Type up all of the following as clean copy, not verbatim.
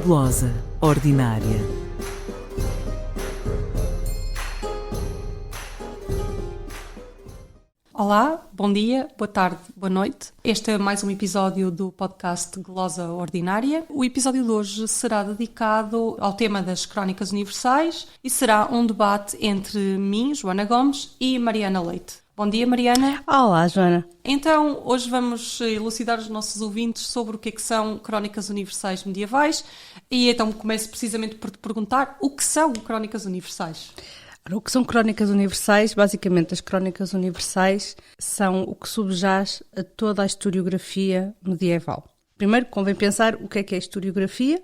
Glosa ordinária. Olá, bom dia, boa tarde, boa noite. Este é mais um episódio do podcast Glosa Ordinária. O episódio de hoje será dedicado ao tema das Crónicas Universais e será um debate entre mim, Joana Gomes, e Mariana Leite. Bom dia, Mariana. Olá, Joana. Então, hoje vamos elucidar os nossos ouvintes sobre o que é que são Crónicas Universais medievais e então começo precisamente por te perguntar o que são Crónicas Universais. O que são Crónicas Universais? Basicamente, as Crónicas Universais são o que subjaz a toda a historiografia medieval. Primeiro, convém pensar o que é historiografia.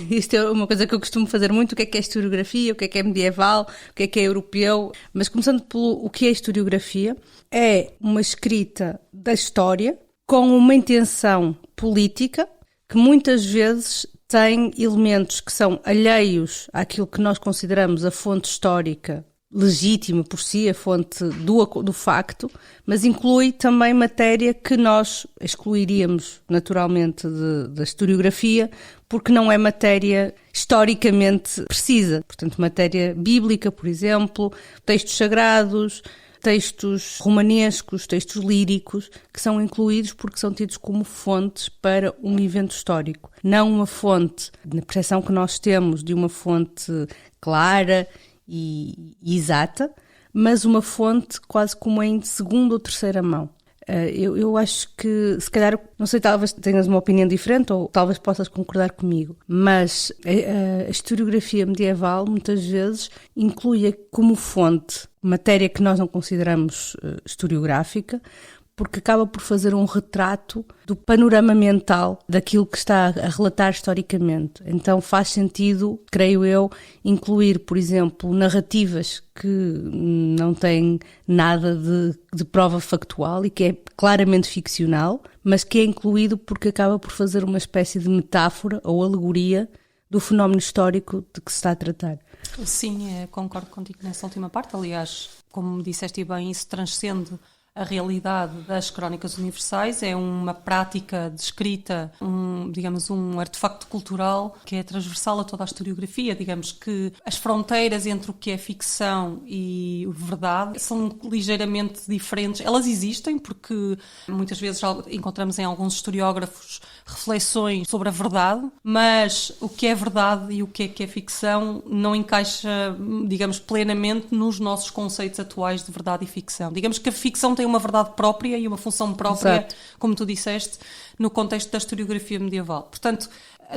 Isto é uma coisa que eu costumo fazer muito, o que é historiografia, o que é medieval, o que é europeu. Mas começando pelo o que é historiografia, é uma escrita da história com uma intenção política que muitas vezes tem elementos que são alheios àquilo que nós consideramos a fonte histórica legítima por si, a fonte do facto, mas inclui também matéria que nós excluiríamos naturalmente da historiografia, porque não é matéria historicamente precisa. Portanto, matéria bíblica, por exemplo, textos sagrados, textos romanescos, textos líricos, que são incluídos porque são tidos como fontes para um evento histórico. Não uma fonte, na percepção que nós temos de uma fonte clara e exata, mas uma fonte quase como em segunda ou terceira mão. Eu acho que, se calhar, não sei, talvez tenhas uma opinião diferente ou talvez possas concordar comigo, mas a historiografia medieval muitas vezes inclui como fonte matéria que nós não consideramos historiográfica, porque acaba por fazer um retrato do panorama mental daquilo que está a relatar historicamente. Então faz sentido, creio eu, incluir, por exemplo, narrativas que não têm nada de prova factual e que é claramente ficcional, mas que é incluído porque acaba por fazer uma espécie de metáfora ou alegoria do fenómeno histórico de que se está a tratar. Sim, concordo contigo nessa última parte. Aliás, como disseste bem, isso transcende a realidade das Crónicas Universais, é uma prática de escrita, um artefacto cultural que é transversal a toda a historiografia. Digamos que as fronteiras entre o que é ficção e verdade são ligeiramente diferentes. Elas existem porque muitas vezes encontramos em alguns historiógrafos reflexões sobre a verdade, mas o que é verdade e o que é ficção não encaixa, digamos, plenamente nos nossos conceitos atuais de verdade e ficção. Digamos que a ficção tem uma verdade própria e uma função própria, exato, como tu disseste, no contexto da historiografia medieval. Portanto,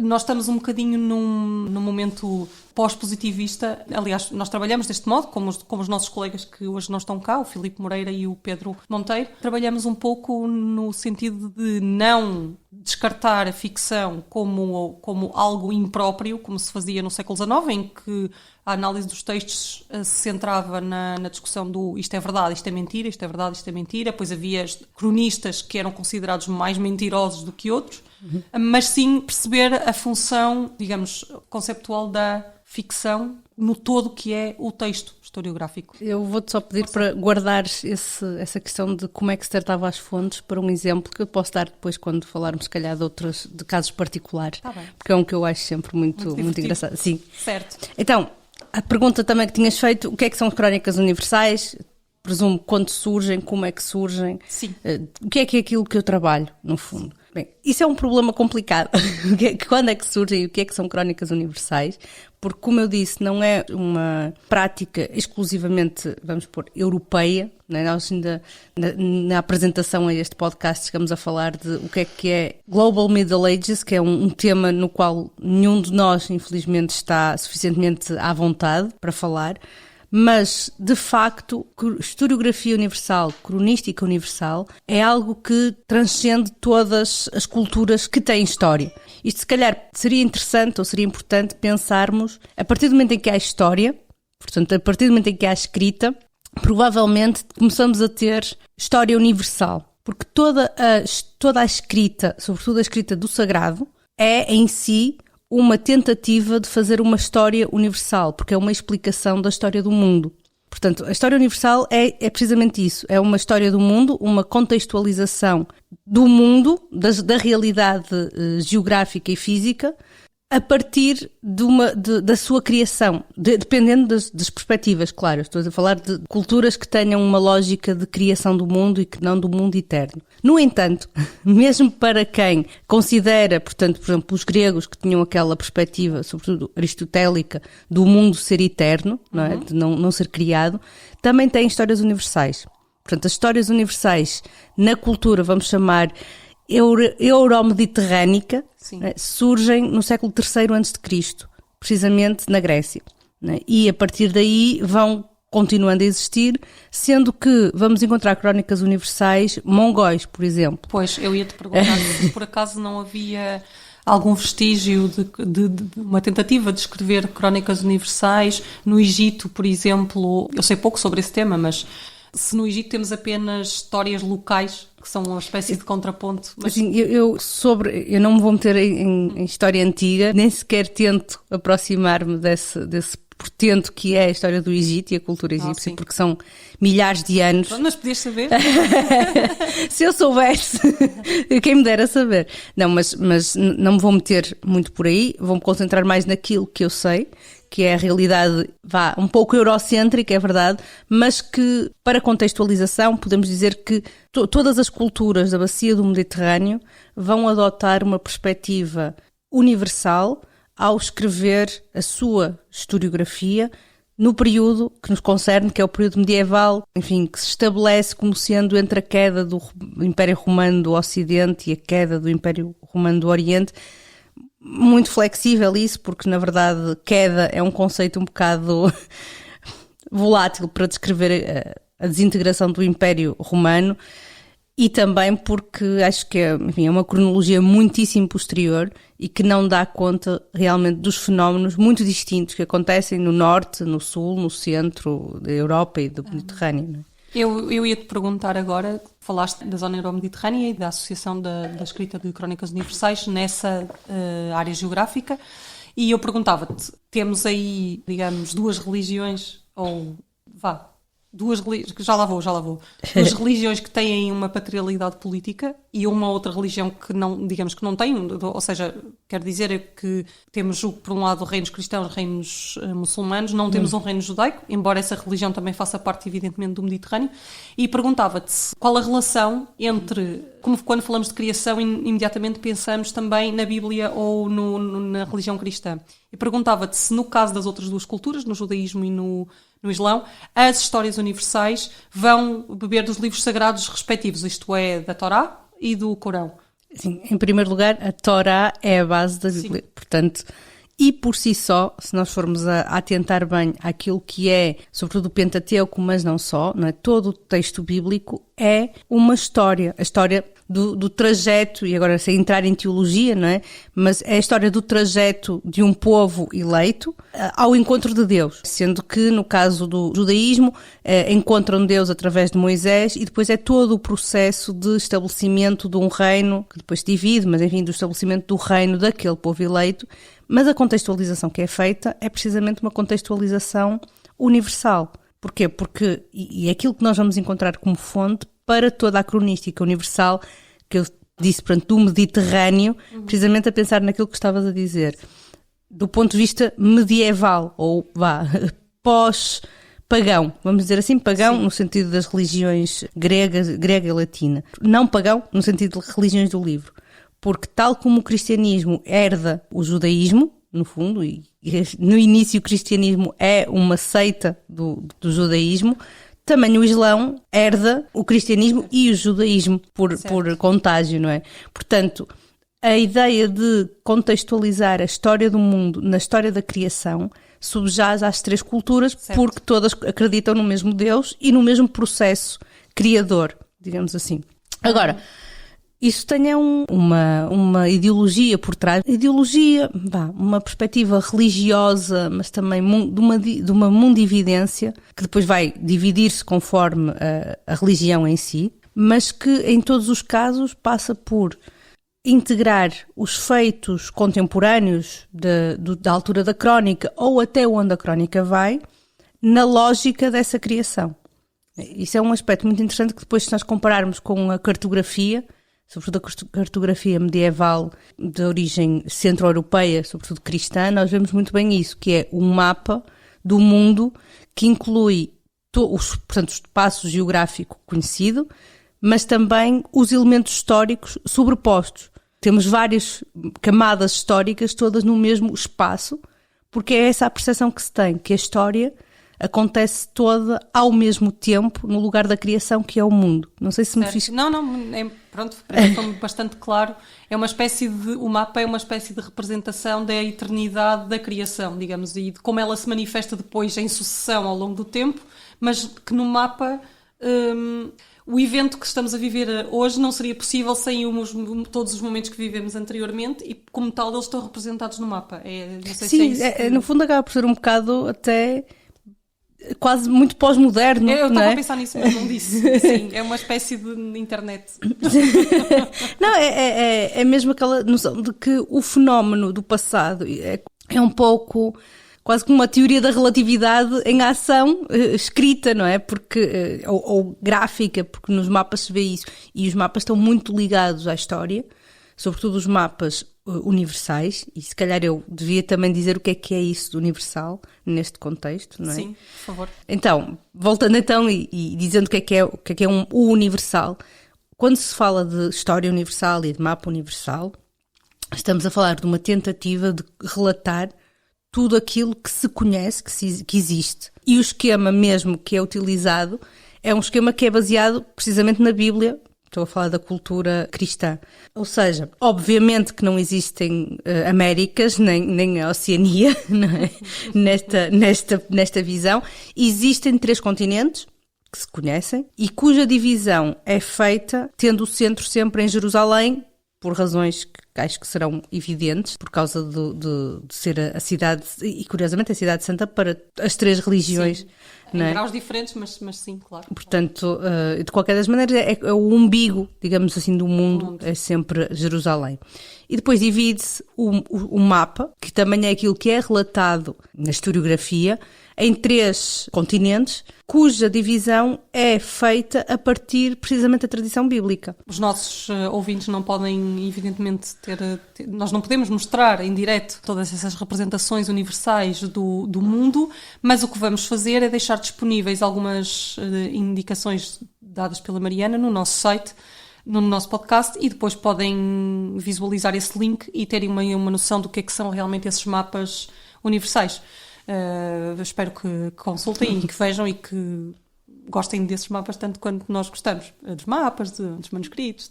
nós estamos um bocadinho num momento pós-positivista. Aliás, nós trabalhamos deste modo, como os nossos colegas que hoje não estão cá, o Filipe Moreira e o Pedro Monteiro. Trabalhamos um pouco no sentido de não descartar a ficção como algo impróprio, como se fazia no século XIX, em que a análise dos textos se centrava na discussão do isto é verdade, isto é mentira, isto é verdade, isto é mentira. Depois havia cronistas que eram considerados mais mentirosos do que outros, mas sim perceber a função, digamos, conceptual da ficção no todo que é o texto historiográfico. Eu vou-te só pedir para guardares essa questão de como é que se tratava as fontes para um exemplo que eu posso dar depois quando falarmos, se calhar, de casos particulares, porque é um que eu acho sempre muito engraçado. Sim. Certo. Então, a pergunta também que tinhas feito, o que é que são Crónicas Universais? Presumo quando surgem, como é que surgem, sim, o que é aquilo que eu trabalho, no fundo. Bem, isso é um problema complicado. Quando é que surgem e o que é que são Crónicas Universais? Porque, como eu disse, não é uma prática exclusivamente, vamos pôr, europeia. Né? Nós ainda, na apresentação a este podcast, chegamos a falar de o que é Global Middle Ages, que é um tema no qual nenhum de nós, infelizmente, está suficientemente à vontade para falar. Mas, de facto, historiografia universal, cronística universal, é algo que transcende todas as culturas que têm história. Isto, se calhar, seria interessante ou seria importante pensarmos, a partir do momento em que há história, portanto, a partir do momento em que há escrita, provavelmente começamos a ter história universal. Porque toda a escrita, sobretudo a escrita do sagrado, é em si uma tentativa de fazer uma história universal, porque é uma explicação da história do mundo. Portanto, a história universal é precisamente isso, é uma história do mundo, uma contextualização do mundo, da realidade geográfica e física, a partir da sua criação, dependendo das perspectivas, claro. Estou a falar de culturas que tenham uma lógica de criação do mundo e que não do mundo eterno. No entanto, mesmo para quem considera, portanto, por exemplo, os gregos que tinham aquela perspectiva, sobretudo aristotélica, do mundo ser eterno, não é? De não ser criado, também têm histórias universais. Portanto, as histórias universais na cultura, vamos chamar euromediterrânica, surgem no século III a.C., precisamente na Grécia. Né? E a partir daí vão continuando a existir, sendo que vamos encontrar crónicas universais mongóis, por exemplo. Pois, eu ia-te perguntar se por acaso não havia algum vestígio de uma tentativa de escrever crónicas universais no Egito, por exemplo. Eu sei pouco sobre esse tema, mas se no Egito temos apenas histórias locais, que são uma espécie de contraponto. Mas... Assim, eu não me vou meter em história antiga, nem sequer tento aproximar-me desse portento que é a história do Egito e a cultura egípcia, porque são milhares de anos. Mas podias saber? Se eu soubesse, quem me dera saber. Não, mas não me vou meter muito por aí, vou-me concentrar mais naquilo que eu sei, que é a realidade, um pouco eurocêntrica, é verdade, mas que, para contextualização, podemos dizer que todas as culturas da bacia do Mediterrâneo vão adotar uma perspectiva universal ao escrever a sua historiografia no período que nos concerne, que é o período medieval, enfim, que se estabelece como sendo entre a queda do Império Romano do Ocidente e a queda do Império Romano do Oriente. Muito flexível isso, porque na verdade queda é um conceito um bocado volátil para descrever a desintegração do Império Romano, e também porque acho que é uma cronologia muitíssimo posterior e que não dá conta realmente dos fenómenos muito distintos que acontecem no norte, no sul, no centro da Europa e do Mediterrâneo. Não é? Eu ia-te perguntar agora, falaste da zona euro-mediterrânea e da associação da escrita de crónicas universais nessa área geográfica, e eu perguntava-te, temos aí, digamos, duas religiões, já lá vou. Duas religiões que têm uma patrialidade política e uma outra religião que não, digamos que não tem, ou seja, quero dizer que temos, por um lado, reinos cristãos, reinos muçulmanos, não temos um reino judaico, embora essa religião também faça parte, evidentemente, do Mediterrâneo, e perguntava-te qual a relação entre, como quando falamos de criação, imediatamente pensamos também na Bíblia ou na religião cristã. E perguntava-te se, no caso das outras duas culturas, no judaísmo e no Islão, as histórias universais vão beber dos livros sagrados respectivos, isto é, da Torá e do Corão. Sim, em primeiro lugar, a Torá é a base da Bíblia. Sim. Portanto, e por si só, se nós formos a atentar bem àquilo que é, sobretudo o Pentateuco, mas não só, não é? Todo o texto bíblico é uma história, a história do trajeto, e agora sem entrar em teologia, não é? Mas é a história do trajeto de um povo eleito ao encontro de Deus, sendo que no caso do judaísmo encontram Deus através de Moisés, e depois é todo o processo de estabelecimento de um reino, que depois se divide, mas enfim, do estabelecimento do reino daquele povo eleito. Mas a contextualização que é feita é precisamente uma contextualização universal. Porquê? Porque, e é aquilo que nós vamos encontrar como fonte para toda a cronística universal, que eu disse, portanto, do Mediterrâneo, precisamente a pensar naquilo que estavas a dizer. Do ponto de vista medieval, ou pós-pagão, vamos dizer assim, pagão. Sim. No sentido das religiões grega e latina. Não pagão no sentido de religiões do livro. Porque tal como o cristianismo herda o judaísmo, no fundo, e no início o cristianismo é uma seita do judaísmo, também o Islão herda o cristianismo e o judaísmo por contágio, não é? Portanto, a ideia de contextualizar a história do mundo na história da criação subjaz às três culturas, certo, porque todas acreditam no mesmo Deus e no mesmo processo criador, digamos assim. Agora, isso tem uma ideologia por trás, uma perspectiva religiosa, mas também de uma mundividência, que depois vai dividir-se conforme a religião em si, mas que em todos os casos passa por integrar os feitos contemporâneos da altura da crónica, ou até onde a crónica vai, na lógica dessa criação. Isso é um aspecto muito interessante que depois, se nós compararmos com a cartografia, sobretudo a cartografia medieval de origem centro-europeia, sobretudo cristã, nós vemos muito bem isso, que é um mapa do mundo que inclui portanto, o espaço geográfico conhecido, mas também os elementos históricos sobrepostos. Temos várias camadas históricas todas no mesmo espaço, porque é essa a percepção que se tem, que a história acontece toda ao mesmo tempo no lugar da criação, que é o mundo. Não sei se me fiz... Não, pronto, para mim foi bastante claro. O mapa é uma espécie de representação da eternidade da criação, digamos, e de como ela se manifesta depois em sucessão ao longo do tempo, mas que no mapa... o evento que estamos a viver hoje não seria possível sem todos os momentos que vivemos anteriormente e, como tal, eles estão representados no mapa. Não sei Sim, se é isso no fundo acaba por ser um bocado até quase muito pós-moderno. Eu não estava é? a pensar nisso, mas não disse. Sim, é uma espécie de internet. Não, é mesmo aquela noção de que o fenómeno do passado é um pouco... quase como uma teoria da relatividade em ação escrita, não é? Porque, ou gráfica, porque nos mapas se vê isso. E os mapas estão muito ligados à história, sobretudo os mapas universais, e se calhar eu devia também dizer o que é isso de universal neste contexto, não é? Sim, por favor. Então, voltando então e dizendo o que é o universal, quando se fala de história universal e de mapa universal, estamos a falar de uma tentativa de relatar tudo aquilo que se conhece, que existe. E o esquema mesmo que é utilizado é um esquema que é baseado precisamente na Bíblia. Estou a falar da cultura cristã. Ou seja, obviamente que não existem Américas, nem a Oceania, não é? nesta visão. Existem 3 continentes que se conhecem e cuja divisão é feita tendo o centro sempre em Jerusalém, por razões que acho que serão evidentes, por causa de ser a cidade, e curiosamente a cidade santa para as 3 religiões. Sim. Não é? Em graus diferentes, mas sim, claro. Portanto, de qualquer das maneiras, é o umbigo, digamos assim, do mundo, é sempre Jerusalém. E depois divide-se o mapa, que também é aquilo que é relatado na historiografia, em 3 continentes, cuja divisão é feita a partir precisamente da tradição bíblica. Os nossos ouvintes não podem, evidentemente, nós não podemos mostrar em direto todas essas representações universais do mundo, mas o que vamos fazer é deixar disponíveis algumas indicações dadas pela Mariana no nosso site, no nosso podcast, e depois podem visualizar esse link e terem uma noção do que é que são realmente esses mapas universais. Espero que consultem e que vejam e que gostem desses mapas tanto quanto nós gostamos dos mapas, dos manuscritos.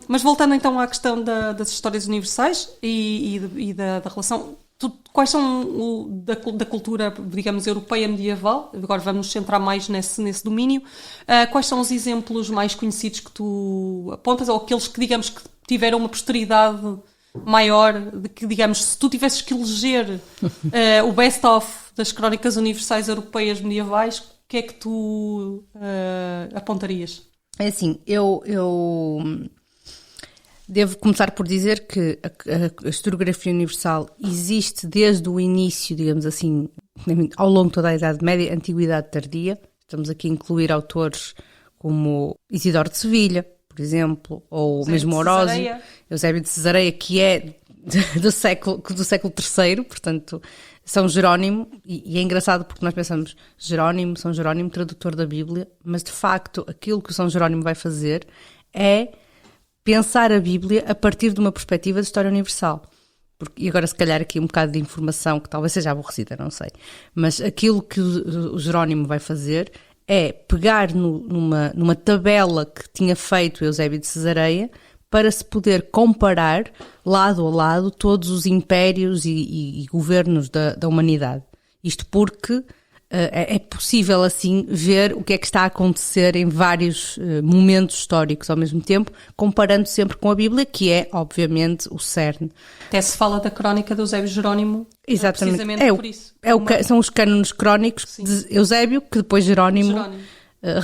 Mas voltando então à questão das histórias universais e da relação, quais são da cultura, digamos, europeia medieval? Agora vamos nos centrar mais nesse domínio. Quais são os exemplos mais conhecidos que tu apontas, ou aqueles que, digamos, que tiveram uma posteridade maior, de que, digamos, se tu tivesses que eleger o best-of das crónicas universais europeias medievais, o que é que tu apontarias? É assim, eu devo começar por dizer que a historiografia universal existe desde o início, digamos assim, ao longo de toda a Idade Média, Antiguidade Tardia. Estamos aqui a incluir autores como Isidoro de Sevilha, por exemplo, ou mesmo Orósio, Eusébio de Cesareia, que é do século III, portanto, São Jerónimo, e é engraçado porque nós pensamos São Jerónimo, tradutor da Bíblia, mas de facto aquilo que o São Jerónimo vai fazer é pensar a Bíblia a partir de uma perspectiva de história universal. E agora se calhar aqui um bocado de informação que talvez seja aborrecida, não sei, mas aquilo que o Jerónimo vai fazer é pegar numa tabela que tinha feito Eusébio de Cesareia para se poder comparar lado a lado todos os impérios e governos da humanidade. Isto porque é possível assim ver o que é que está a acontecer em vários momentos históricos ao mesmo tempo, comparando sempre com a Bíblia, que é obviamente o cerne. Até se fala da crónica de Eusébio Jerónimo. Exatamente. Precisamente por isso. São os cânones crónicos de Eusébio, que depois Jerónimo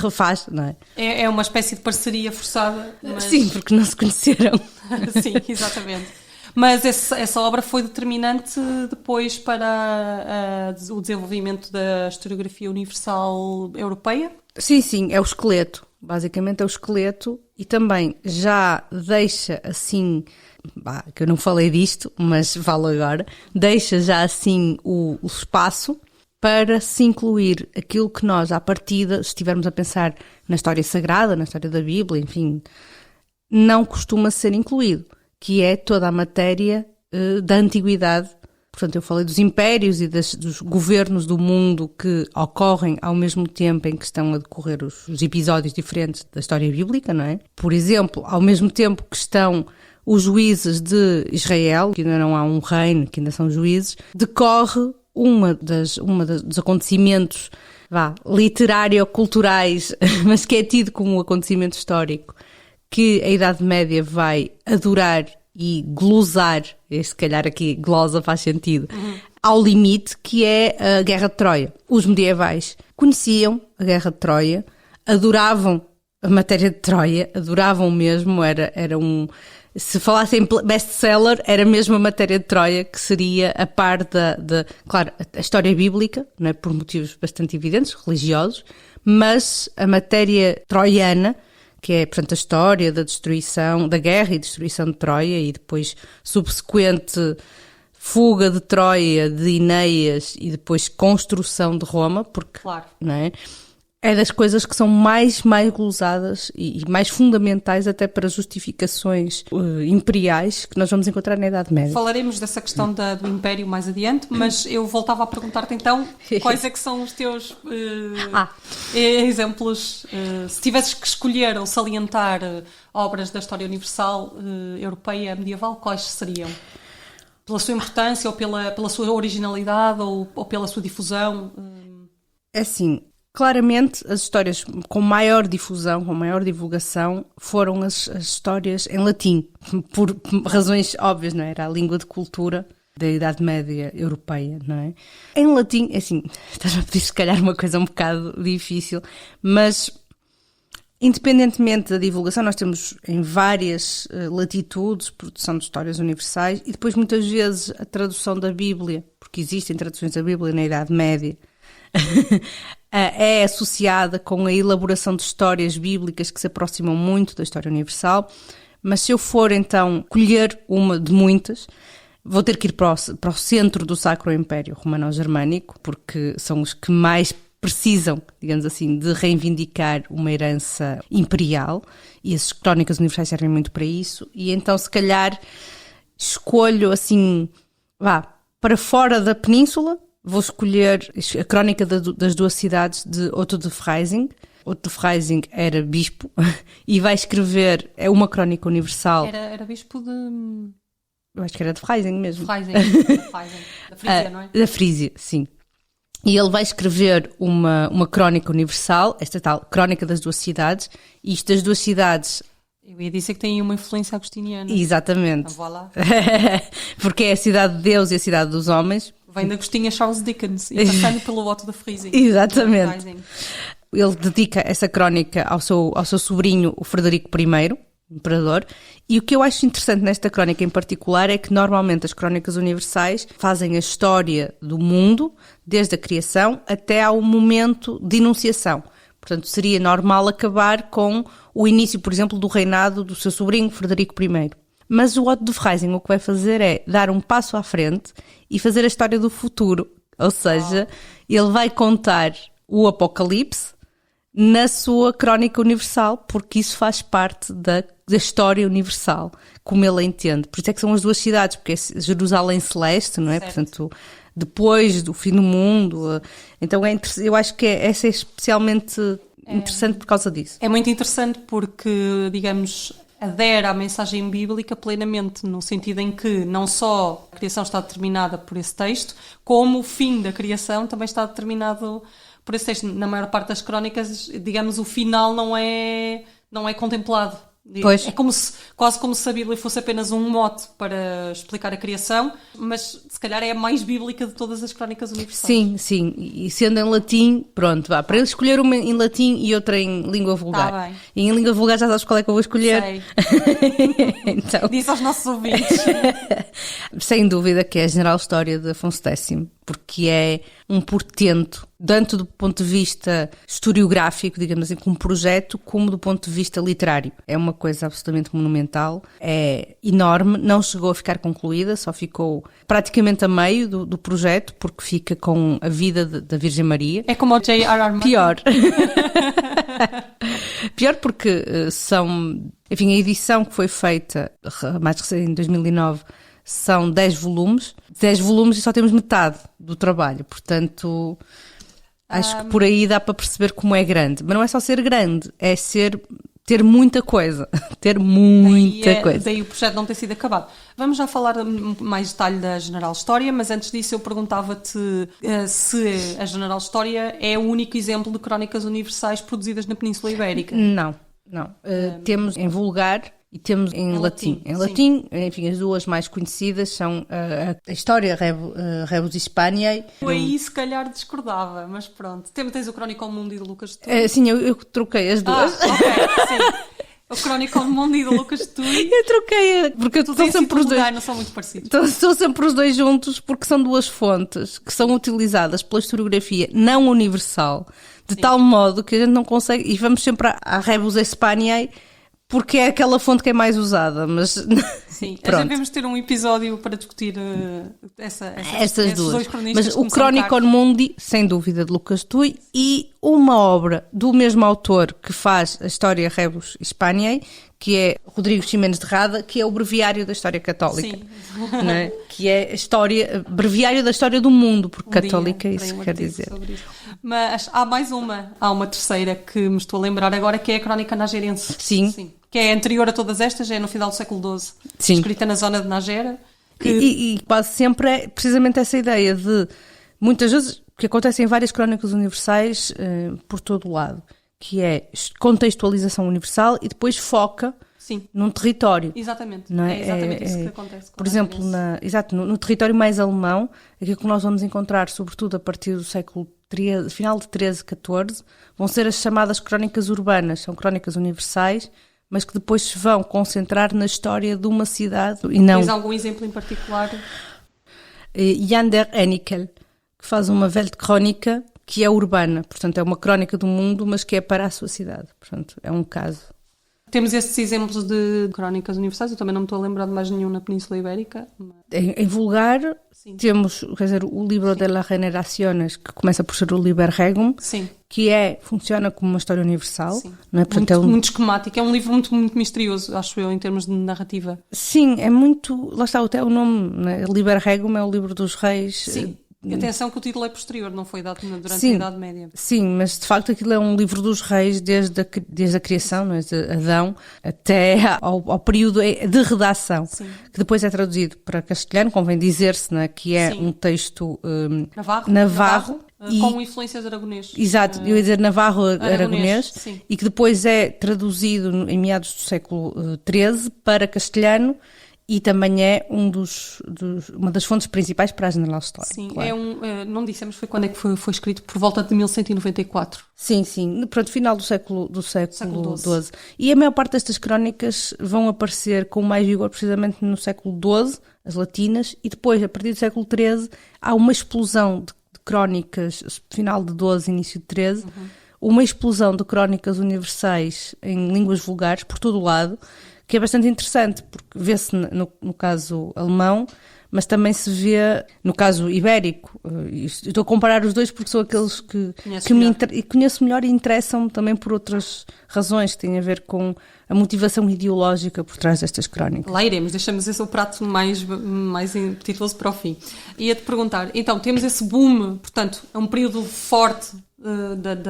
refaz, não é? É uma espécie de parceria forçada. Mas... Sim, porque não se conheceram. Sim, exatamente. Mas essa obra foi determinante depois para o desenvolvimento da historiografia universal europeia? Sim, é o esqueleto. Basicamente é o esqueleto e também já deixa assim, que eu não falei disto, mas falo agora, deixa já assim o espaço para se incluir aquilo que nós, à partida, se estivermos a pensar na história sagrada, na história da Bíblia, enfim, não costuma ser incluído, que é toda a matéria da antiguidade. Portanto, eu falei dos impérios e dos governos do mundo que ocorrem ao mesmo tempo em que estão a decorrer os episódios diferentes da história bíblica, não é? Por exemplo, ao mesmo tempo que estão os juízes de Israel, que ainda não há um reino, que ainda são juízes, decorre dos acontecimentos literário-culturais, mas que é tido como um acontecimento histórico, que a Idade Média vai adorar e glosar, se calhar aqui glosa faz sentido, ao limite, que é a Guerra de Troia. Os medievais conheciam a Guerra de Troia, adoravam a matéria de Troia, adoravam mesmo, era um... Se falassem best-seller, era mesmo a matéria de Troia, que seria a par claro, a história bíblica, não é, por motivos bastante evidentes, religiosos, mas a matéria troiana, que é, portanto, a história da destruição, da guerra e destruição de Troia e depois subsequente fuga de Troia, de Enéas e depois construção de Roma, porque, claro, não é? É das coisas que são mais glosadas e mais fundamentais até para justificações imperiais que nós vamos encontrar na Idade Média. Falaremos dessa questão do Império mais adiante, mas eu voltava a perguntar-te então quais é que são os teus exemplos, se tivesses que escolher ou salientar obras da história universal europeia medieval, quais seriam? Pela sua importância ou pela sua originalidade ou pela sua difusão? É assim... Claramente, as histórias com maior difusão, com maior divulgação, foram as histórias em latim, por razões óbvias, não é? Era a língua de cultura da Idade Média europeia, não é? Em latim, assim, estás a pedir se calhar uma coisa um bocado difícil, mas independentemente da divulgação, nós temos em várias latitudes produção de histórias universais e depois muitas vezes a tradução da Bíblia, porque existem traduções da Bíblia na Idade Média, é associada com a elaboração de histórias bíblicas que se aproximam muito da história universal, mas se eu for então colher uma de muitas, vou ter que ir para o centro do Sacro Império Romano-Germânico, porque são os que mais precisam, digamos assim, de reivindicar uma herança imperial, e as crónicas universais servem muito para isso, e então se calhar escolho assim, para fora da península, vou escolher a crónica das duas cidades de Otto de Freising. Otto de Freising era bispo e vai escrever uma crónica universal. Era bispo de... Eu acho que era de Freising mesmo. Freising. Da Frísia, não é? Da Frísia, sim. E ele vai escrever uma crónica universal, esta tal crónica das duas cidades, e isto das duas cidades... Eu ia dizer que tem uma influência agostiniana. Exatamente. Então, vá lá. Porque é a cidade de Deus e a cidade dos homens. Vem da Agostinha Charles Dickens e passando pelo Otto da Freising. Exatamente. Ele dedica essa crónica ao seu sobrinho, o Frederico I, imperador, e o que eu acho interessante nesta crónica em particular é que normalmente as crónicas universais fazem a história do mundo, desde a criação até ao momento de enunciação. Portanto, seria normal acabar com o início, por exemplo, do reinado do seu sobrinho, Frederico I. Mas o Otto de Freising o que vai fazer é dar um passo à frente e fazer a história do futuro. Ou seja, ele vai contar o Apocalipse na sua crónica universal, porque isso faz parte da história universal, como ele a entende. Por isso é que são as duas cidades, porque é Jerusalém Celeste, não é? Certo. Portanto, depois do fim do mundo. Então eu acho que essa é especialmente interessante por causa disso. É muito interessante porque, digamos, adere à mensagem bíblica plenamente, no sentido em que não só a criação está determinada por esse texto, como o fim da criação também está determinado por esse texto. Na maior parte das crónicas, digamos, o final não é contemplado. Pois. É quase como se a Bíblia fosse apenas um mote para explicar a criação, mas se calhar é a mais bíblica de todas as crónicas universais. Sim, e sendo em latim, pronto, para ele escolher uma em latim e outra em língua vulgar. Tá bem. E em língua vulgar já sabes qual é que eu vou escolher. Sei. Então, Diz aos nossos ouvintes. sem dúvida que é a General História de Afonso X, porque é um portento, tanto do ponto de vista historiográfico, digamos assim, como projeto, como do ponto de vista literário. É uma coisa absolutamente monumental, é enorme, não chegou a ficar concluída, só ficou praticamente a meio do projeto, porque fica com a vida da Virgem Maria. É como o J.R.R. Martin. Pior. Pior porque enfim, a edição que foi feita mais recente, em 2009, são 10 volumes. 10 volumes e só temos metade do trabalho. Portanto, acho que por aí dá para perceber como é grande. Mas não é só ser grande, é ter muita coisa. Ter muita coisa. Daí o projeto não ter sido acabado. Vamos já falar mais detalhe da General História, mas antes disso eu perguntava-te se a General História é o único exemplo de crónicas universais produzidas na Península Ibérica. Não. Temos em vulgar e temos em latim. Em latim, enfim, as duas mais conhecidas são a História Rebus Hispaniae. Aí se calhar discordava, mas pronto. Tens o Chronicle Mundi de Lucas de Tui? Sim, eu troquei as duas. Ok, sim. O Chronicle Mundi de Lucas de Tui. Eu troquei, porque estão sempre os dois. Não são muito parecidos. Estão sempre os dois juntos porque são duas fontes que são utilizadas pela historiografia não universal, de tal modo que a gente não consegue, e vamos sempre à Rebus Hispaniae, porque é aquela fonte que é mais usada, mas sim, pronto. devemos ter um episódio para discutir estas duas. Dois cronistas. Mas o Chronicle Mundi, sem dúvida, de Lucas de Tui, e uma obra do mesmo autor que faz a História Rebus Hispaniae, que é Rodrigo Ximenes de Rada, que é o Breviário da História Católica. Sim. Não é? Que é Breviário da História do Mundo, porque católica isso quer dizer. Mas há uma terceira que me estou a lembrar agora, que é a Crónica Nagerense. Sim. Que é anterior a todas estas, é no final do século XII. Sim. Escrita na zona de Nagera. E quase sempre é precisamente essa ideia de, muitas vezes, que acontece em várias crónicas universais por todo o lado, que é contextualização universal e depois foca num território. Exatamente. Não é? É exatamente isso que acontece. Por exemplo, no território mais alemão, aquilo que nós vamos encontrar, sobretudo a partir do século XIII, final de XIII, XIV, vão ser as chamadas crónicas urbanas. São crónicas universais, mas que depois se vão concentrar na história de uma cidade. E não... Tens algum exemplo em particular? Jan der Hennickel, que faz uma Weltkrónica que é urbana, portanto é uma crónica do mundo, mas que é para a sua cidade. Portanto, é um caso. Temos estes exemplos de crónicas universais, eu também não me estou a lembrar de mais nenhum na Península Ibérica. Em vulgar, temos, quer dizer, o Libro de las Generaciones, que começa por ser o Liber Regum, que funciona como uma história universal. Não é? Portanto, muito esquemático, é um livro muito, muito misterioso, acho eu, em termos de narrativa. Sim, é muito, lá está até o nome, né? Liber Regum é o livro dos reis. Sim. Atenção que o título é posterior, não foi dado durante a Idade Média. Sim, mas de facto aquilo é um livro dos reis desde a criação, não é? De Adão, até ao período de redação, que depois é traduzido para castelhano, convém dizer-se, não é? Que é um texto navarro com influências aragonês. Exato, eu ia dizer navarro-aragonês, e que depois é traduzido em meados do século XIII para castelhano, e também é uma das fontes principais para a General História. Sim, claro. Não dissemos foi quando é que foi escrito, por volta de 1194. Sim, pronto, final do século XII. E a maior parte destas crónicas vão aparecer com mais vigor precisamente no século XII, as latinas, e depois, a partir do século XIII, há uma explosão de crónicas, final de XII, início de XIII, uma explosão de crónicas universais em línguas vulgares por todo o lado, que é bastante interessante, porque vê-se no caso alemão, mas também se vê no caso ibérico. Estou a comparar os dois porque são aqueles que conheço melhor e interessam-me também por outras razões que têm a ver com a motivação ideológica por trás destas crónicas. Lá iremos, deixamos esse o prato mais tituloso para o fim. Ia-te perguntar, então, temos esse boom, portanto, é um período forte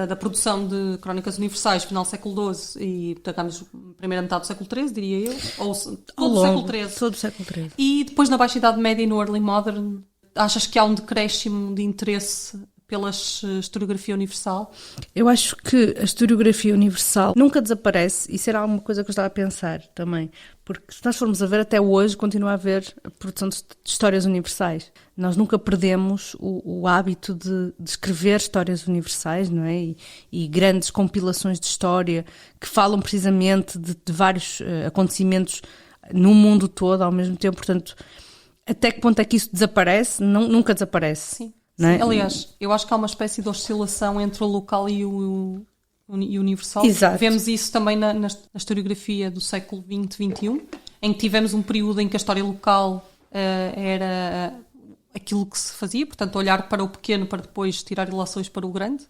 da produção de crónicas universais, final do século XII e, digamos, primeira metade do século XIII, diria eu, ou todo o século XIII. E depois na Baixa Idade Média e no Early Modern, achas que há um decréscimo de interesse pela historiografia universal? Eu acho que a historiografia universal nunca desaparece, e será uma coisa que eu estava a pensar também, porque se nós formos a ver, até hoje continua a haver a produção de histórias universais. Nós nunca perdemos o hábito de escrever histórias universais, não é? E grandes compilações de história que falam precisamente de vários acontecimentos no mundo todo ao mesmo tempo. Portanto, até que ponto é que isso desaparece? Nunca desaparece. Sim. não é? Aliás, eu acho que há uma espécie de oscilação entre o local e o universal. Exato. Vemos isso também na historiografia do século XX, XXI, em que tivemos um período em que a história local era aquilo que se fazia, portanto, olhar para o pequeno para depois tirar relações para o grande.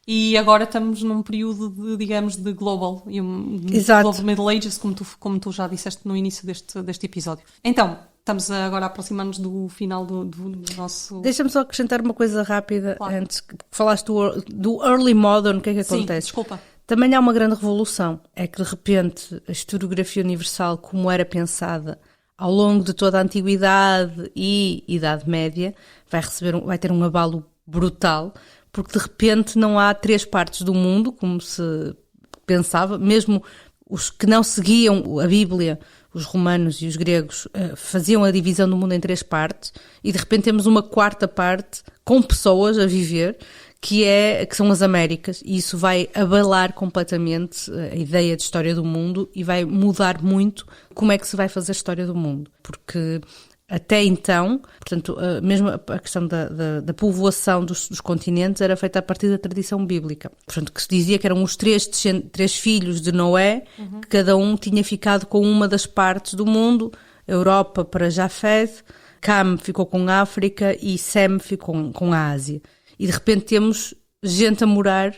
E agora estamos num período de, digamos, de global, global Middle Ages, como tu já disseste no início deste episódio. Então, estamos agora a aproximar-nos do final do nosso... Deixa-me só acrescentar uma coisa rápida, claro. Antes que falaste do Early Modern, o que é que acontece? Sim, desculpa. Também há uma grande revolução, é que de repente a historiografia universal, como era pensada ao longo de toda a Antiguidade e Idade Média, vai ter um abalo brutal, porque de repente não há 3 partes do mundo, como se pensava, mesmo os que não seguiam a Bíblia, os romanos e os gregos, faziam a divisão do mundo em 3 partes, e de repente temos uma 4ª parte com pessoas a viver, que são as Américas, e isso vai abalar completamente a ideia de história do mundo e vai mudar muito como é que se vai fazer a história do mundo, porque até então, portanto, mesmo a questão da povoação dos continentes era feita a partir da tradição bíblica, portanto, que se dizia que eram os 3 filhos de Noé, que cada um tinha ficado com uma das partes do mundo, Europa para Jafet, Cam ficou com a África e Sem ficou com a Ásia. E de repente temos gente a morar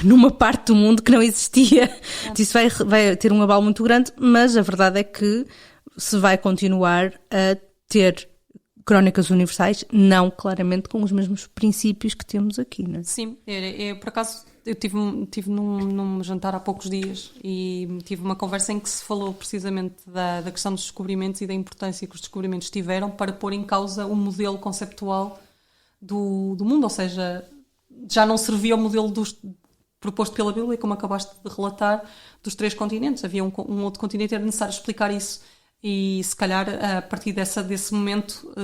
numa parte do mundo que não existia. Isso vai ter um abalo muito grande, mas a verdade é que se vai continuar a ter crónicas universais, não claramente com os mesmos princípios que temos aqui, não é? Sim, por acaso eu tive num jantar há poucos dias e tive uma conversa em que se falou precisamente da questão dos descobrimentos e da importância que os descobrimentos tiveram para pôr em causa o modelo conceptual do mundo, ou seja, já não servia o modelo proposto pela Bíblia, como acabaste de relatar, dos 3 continentes. Havia um outro continente, era necessário explicar isso. E se calhar a partir desse momento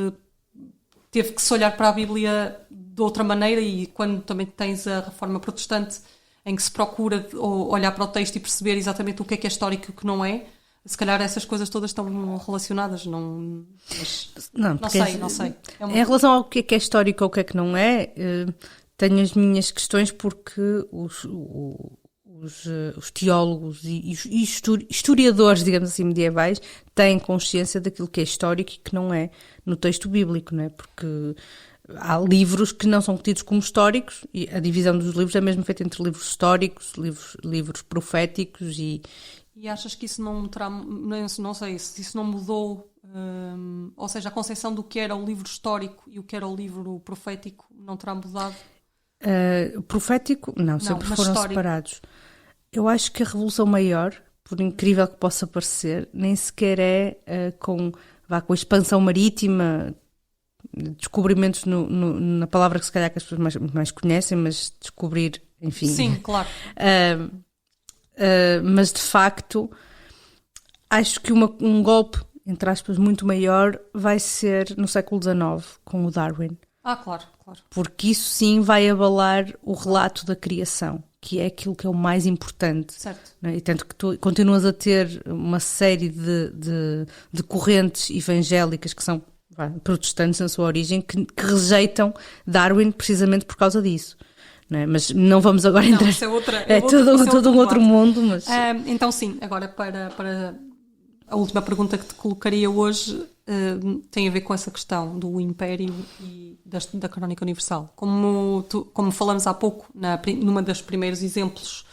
teve que se olhar para a Bíblia de outra maneira, e quando também tens a Reforma Protestante, em que se procura olhar para o texto e perceber exatamente o que é histórico e o que não é, se calhar essas coisas todas estão relacionadas, não sei. Em relação ao que é histórico ou o que é que não é, tenho as minhas questões, porque os teólogos e historiadores, digamos assim, medievais, têm consciência daquilo que é histórico e que não é no texto bíblico, não é? Porque há livros que não são tidos como históricos, e a divisão dos livros é mesmo feita entre livros históricos, livros proféticos e achas que isso não terá, não sei, se isso não mudou, ou seja, a concepção do que era o livro histórico e o que era o livro profético não terá mudado? O profético, não, sempre foram histórico. Separados. Eu acho que a revolução maior, por incrível que possa parecer, nem sequer é com a expansão marítima, descobrimentos na palavra que se calhar que as pessoas mais conhecem, mas descobrir, enfim. Sim, claro. Mas de facto acho que um golpe, entre aspas, muito maior vai ser no século XIX, com o Darwin. Claro. Porque isso sim vai abalar o relato da criação, que é aquilo que é o mais importante. Certo. Não é? E tanto que tu continuas a ter uma série de correntes evangélicas que são protestantes na sua origem, que rejeitam Darwin precisamente por causa disso. Não é? Mas não vamos agora entrar... Isso é todo um outro mundo. Mas... então sim, agora para a última pergunta que te colocaria hoje, tem a ver com essa questão do Império e da Crónica Universal. Como falamos há pouco, numa dos primeiros exemplos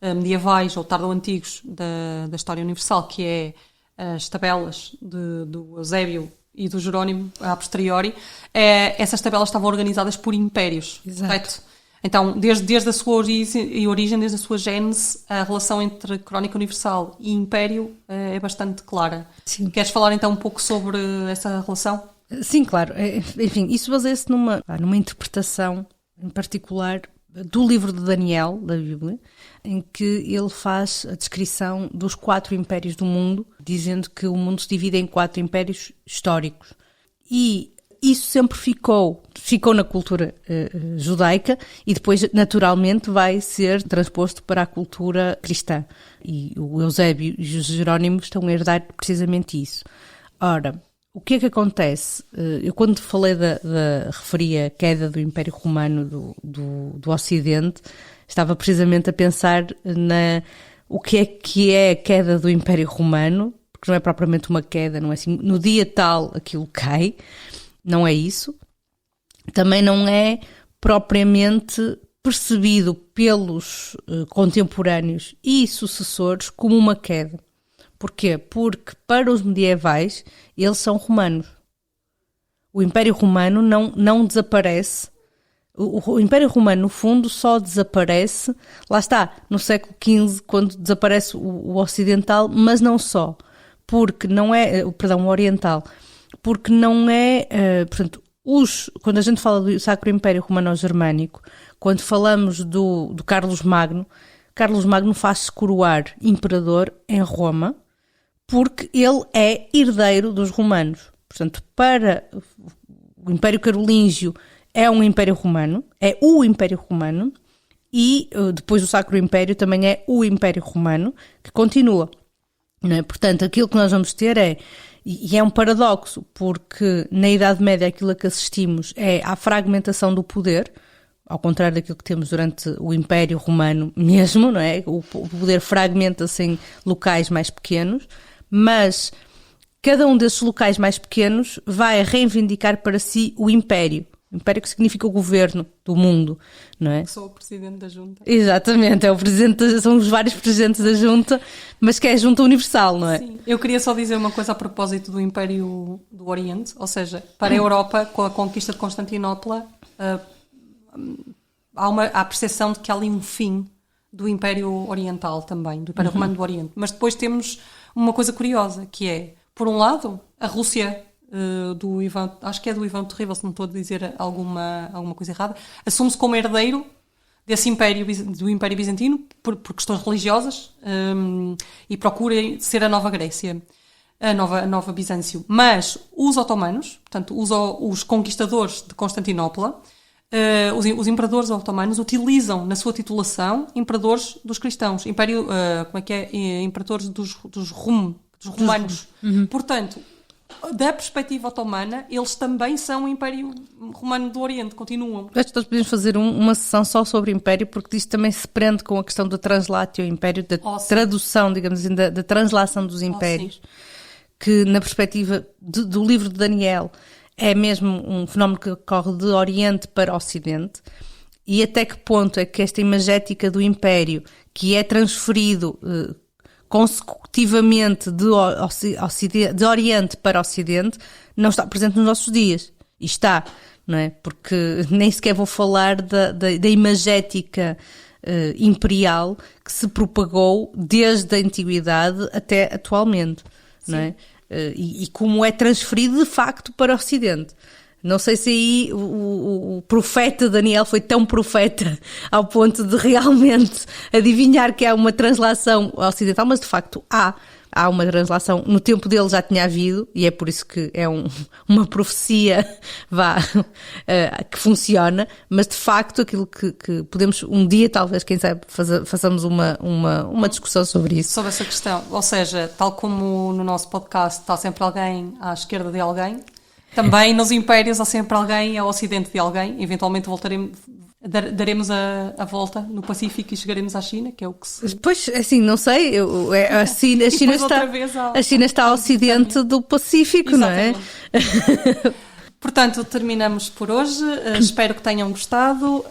medievais ou tardo-antigos da história universal, que é as tabelas do Eusébio e do Jerónimo, a posteriori, essas tabelas estavam organizadas por impérios, correto? Então, desde a sua origem, desde a sua gênese, a relação entre Crónica Universal e Império é bastante clara. Sim. Queres falar então um pouco sobre essa relação? Sim, claro. Enfim, isso baseia-se numa interpretação em particular do livro de Daniel, da Bíblia, em que ele faz a descrição dos 4 impérios do mundo, dizendo que o mundo se divide em 4 impérios históricos. E isso sempre ficou na cultura judaica e depois, naturalmente, vai ser transposto para a cultura cristã. E o Eusébio e os Jerónimos estão a herdar precisamente isso. Ora, o que é que acontece? Eu quando falei referi a queda do Império Romano do Ocidente, estava precisamente a pensar o que é a queda do Império Romano, porque não é propriamente uma queda, não é assim, no dia tal aquilo cai, não é isso. Também não é propriamente percebido pelos contemporâneos e sucessores como uma queda. Porquê? Porque para os medievais eles são romanos. O Império Romano não desaparece. O Império Romano, no fundo, só desaparece, lá está, no século XV, quando desaparece o ocidental, mas não só, porque não é, perdão, o oriental, porque não é, portanto, quando a gente fala do Sacro Império Romano-Germânico, quando falamos do Carlos Magno faz-se coroar imperador em Roma, porque ele é herdeiro dos romanos. Portanto, para o Império Carolíngio é um Império Romano, é o Império Romano, e depois o Sacro Império também é o Império Romano, que continua. Não é? Portanto, aquilo que nós vamos ter e é um paradoxo, porque na Idade Média aquilo a que assistimos é à fragmentação do poder, ao contrário daquilo que temos durante o Império Romano mesmo, não é? O poder fragmenta-se em locais mais pequenos, mas cada um desses locais mais pequenos vai reivindicar para si o Império. O Império que significa o governo do mundo, não é? Sou o presidente da junta. Exatamente, são os vários presidentes da junta, mas que é a junta universal, não é? Sim. Eu queria só dizer uma coisa a propósito do Império do Oriente, ou seja, para a Europa, com a conquista de Constantinopla, há a percepção de que há ali um fim do Império Oriental também, do Império Romano do Oriente. Mas depois temos uma coisa curiosa, que é, por um lado, a Rússia do Ivan, acho que é do Ivan Terrível, se não estou a dizer alguma coisa errada, assume-se como herdeiro desse império, do Império Bizantino, por questões religiosas, e procura ser a nova Grécia, a nova Bizâncio. Mas os otomanos, portanto, os conquistadores de Constantinopla, os imperadores otomanos utilizam na sua titulação imperadores dos cristãos, imperadores dos romanos. Portanto, da perspectiva otomana, eles também são o Império Romano do Oriente, continuam. Acho que nós podemos fazer uma sessão só sobre o Império, porque isto também se prende com a questão da translatio Império, da tradução, digamos assim, da translação dos impérios, que na perspectiva do livro de Daniel é mesmo um fenómeno que ocorre de Oriente para Ocidente, e até que ponto é que esta imagética do Império, que é transferido consecutivamente de Oriente para Ocidente, não está presente nos nossos dias. E está, não é? Porque nem sequer vou falar da imagética imperial que se propagou desde a Antiguidade até atualmente, não é? E como é transferido de facto para o Ocidente. Não sei se aí o profeta Daniel foi tão profeta ao ponto de realmente adivinhar que há uma translação ocidental, mas de facto há uma translação. No tempo dele já tinha havido, e é por isso que é uma profecia que funciona, mas de facto aquilo que podemos um dia, talvez, quem sabe, façamos uma discussão sobre isso. Sobre essa questão, ou seja, tal como no nosso podcast está sempre alguém à esquerda de alguém, também nos impérios há sempre alguém ao ocidente de alguém. Eventualmente daremos a volta no Pacífico e chegaremos à China, que é o que se... Pois, assim, não sei, a China está ao ocidente do Pacífico, exatamente. Não é? Portanto, terminamos por hoje. Espero que tenham gostado.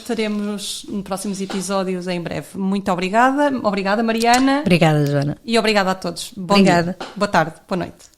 Teremos próximos episódios em breve. Muito obrigada. Obrigada, Mariana. Obrigada, Joana. E obrigada a todos. Obrigada. Dia. Boa tarde. Boa noite.